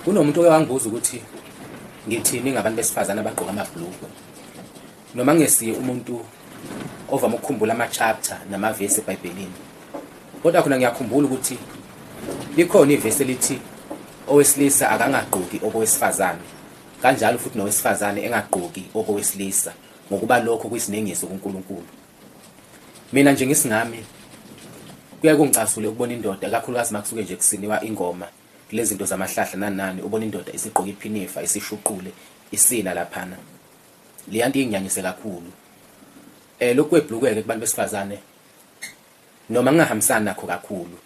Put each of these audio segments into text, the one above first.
Kunomuntu oke wangibuza ukuthi ngithini ngabantu besifazane abagqoka amabhlukwe. Noma ngesiye umuntu ovama ukukhumbula ama-chapter namavesi eBhayibhelini. Kodwa khona ngiyakhumbula ukuthi likhona ivesi elithi owesilisa akangagqoki okowesifazane. Kanjalo futhi nowesifazane engagqoki okowesilisa ngokuba lokho kuyisinengiso kuNkulunkulu. Mina nje ngisingami kuya kungicasule ukubona indoda kakhulukazi makusuke nje kusiniwa ingoma lezi zinto zamahlahla nani ubona indoda isigqoka iphinifa isishuqule isina laphana. Liyanto inginyanyise kakhulu. Lokhu kwebhlukwe ke kubantu besifazane noma ngingahambisani nakho kakhulu.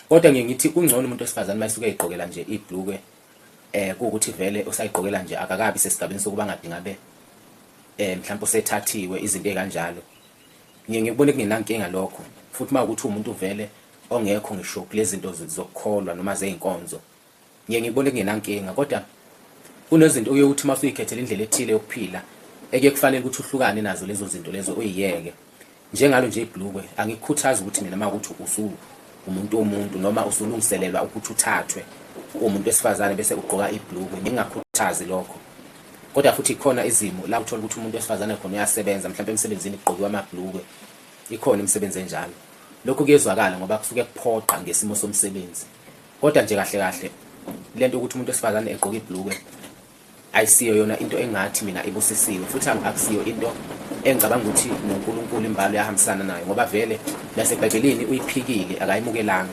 Kodwa ngithi kungcono umuntu wesifazane mayisuke egqokela nje ibhlukwe kuukuthi vele usayigqokela nje akakabi sesigabeni sokuba ngadingabe mhlawumbe usethathiwe izinto ezikanjalo. Ngikubone kungenankinga lokho futhi mawukuthi umuntu vele ongekho ngisho kulezi zinto zokukholwa noma zeinkonzo. Ngibone kungenankinga kodwa kunezinto uyokuthi masuyikhethela indlela ethile yokuphila kufanele ukuthi uhlukane nazo lezo zinto lezo uyiyeke. Njengalo nje ibhlukwe angikukhuthaza ukuthi mina makuthi umuntu noma usulungiselelwa ukuthi uthathwe umuntu wesifazane bese ugqoka ibhlukwe. Ngingakhuthazi lokho. Kodwa futhi ikhona izimo la uthola ukuthi umuntu wesifazane khona uyasebenza mhlawumbe emsebenzini igqokiwe amabhlukwe. Ikhona imisebenzi enjalo. Lokho kuyezwakala ngoba kusuke kuphoqa ngesimo somsebenzi. Kodwa nje kahle lento ukuthi umuntu wesifazane egqoka ibhlukwe ayisiyo yona into engathi mina ibusisiwe futhi akusiyo into engicabanga ukuthi noNkulunkulu imbalo yahambisana nayo ngoba vele laseBhayibhelini uyiphikile akayimukelanga.